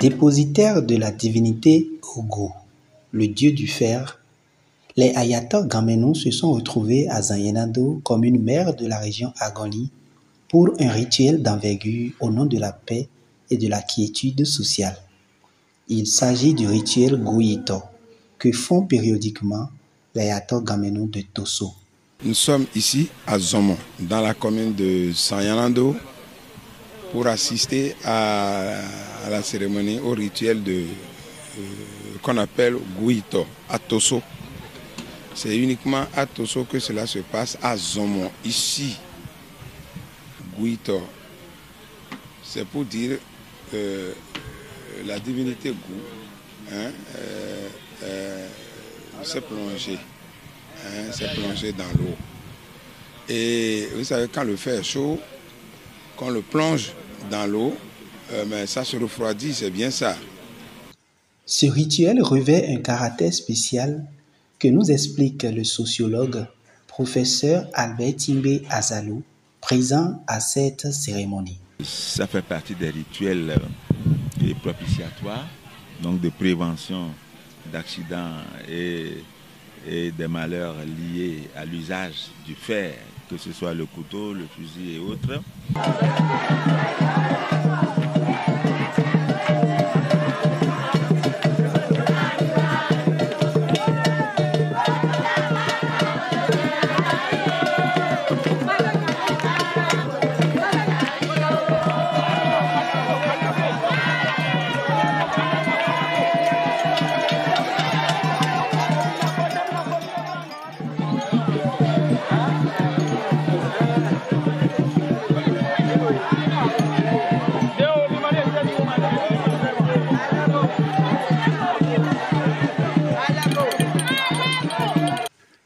Dépositaire de la divinité Ogo, le dieu du fer, les Ayator Gamenou se sont retrouvés à Zanyenado, commune mère de la région Agoli, pour un rituel d'envergure au nom de la paix et de la quiétude sociale. Il s'agit du rituel Guyito, que font périodiquement les Ayator Gamenou de Tosso. Nous sommes ici à Zomon, dans la commune de Zanyenado, pour assister à la cérémonie, au rituel qu'on appelle Guyito, à Tosso. C'est uniquement à Tosso que cela se passe, à Zomon. Ici, Guyito, c'est pour dire la divinité Gou s'est plongée dans l'eau. Et vous savez, quand le fer est chaud, quand on le plonge dans l'eau, mais ça se refroidit, c'est bien ça. Ce rituel revêt un caractère spécial que nous explique le sociologue professeur Albert Timbe Azalou, présent à cette cérémonie. Ça fait partie des rituels propitiatoires, donc de prévention d'accidents et des malheurs liés à l'usage du fer, que ce soit le couteau, le fusil et autres.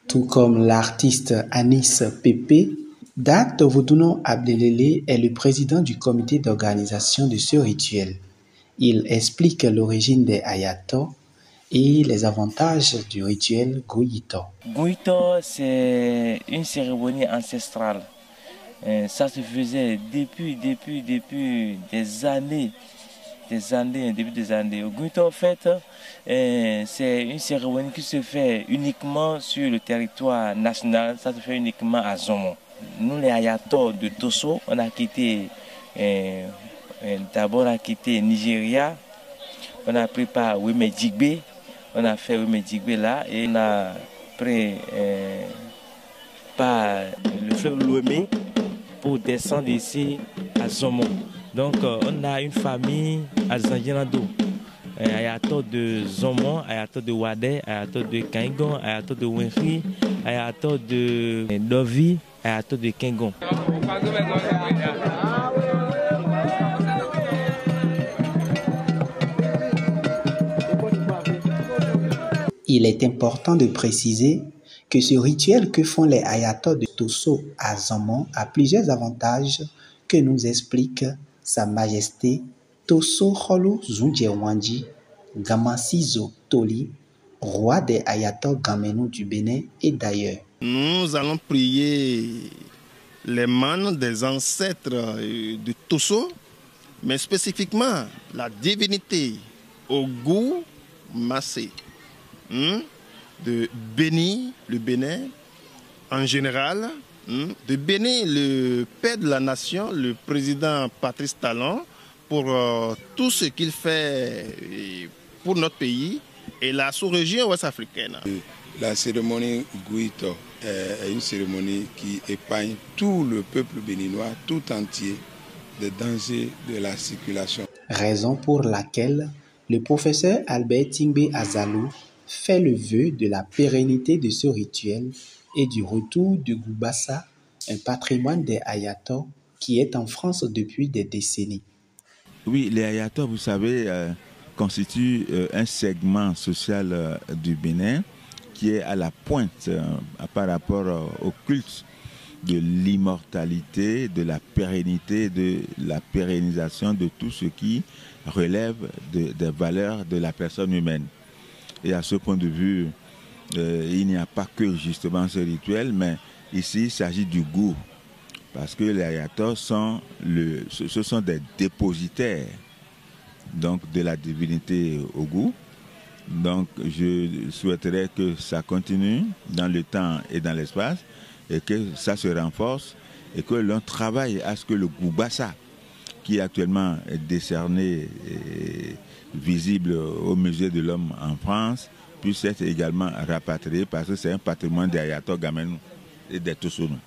Tout comme l'artiste Anis Pépé, Dacte Vodounon Abdelele est le président du comité d'organisation de ce rituel. Il explique l'origine des Ayator et les avantages du rituel Guyito. Guyito, c'est une cérémonie ancestrale. Ça se faisait depuis des années. Au Guyito, en fait, c'est une cérémonie qui se fait uniquement sur le territoire national, ça se fait uniquement à Zomon. Nous, les Ayator de Tosso, on a quitté, d'abord on a quitté Nigeria, on a pris par Wemedjigbe, on a fait Wemedjigbe là, et on a pris par le fleuve Lomé pour descendre ici à Zomon. Donc on a une famille à Zanyenado, Ayator de Zomon, Ayator de Wade, Ayator de Kaingon, Ayator de Winfri, Ayator de Dovi, Ayator de Kengon. Il est important de préciser que ce rituel que font les Ayator de Tosso à Zomon a plusieurs avantages que nous explique Sa Majesté Tosso Kholo Zundjewandji Gamasizo Toli, roi des Ayator Gamenou du Bénin et d'ailleurs. Nous allons prier les mânes des ancêtres de Tosso, mais spécifiquement la divinité Ogou Massé, de bénir le Bénin en général, de bénir le père de la nation, le président Patrice Talon, pour tout ce qu'il fait pour notre pays et la sous-région ouest-africaine. La cérémonie Guyito est une cérémonie qui épargne tout le peuple béninois, tout entier, des dangers de la circulation. Raison pour laquelle le professeur Albert Timbe Azalou fait le vœu de la pérennité de ce rituel et du retour de Goubassa, un patrimoine des Ayator qui est en France depuis des décennies. Oui, les Ayator, vous savez, constituent un segment social du Bénin qui est à la pointe par rapport au culte de l'immortalité, de la pérennité, de la pérennisation de tout ce qui relève des valeurs de la personne humaine. Et à ce point de vue, il n'y a pas que justement ce rituel, mais ici il s'agit du goût. Parce que les Ayator ce sont des dépositaires donc de la divinité Ogou. Donc je souhaiterais que ça continue dans le temps et dans l'espace et que ça se renforce et que l'on travaille à ce que le Goubassa, qui est actuellement décerné et visible au Musée de l'Homme en France, puisse être également rapatrié parce que c'est un patrimoine des Ayato Gamenou et des Tosono.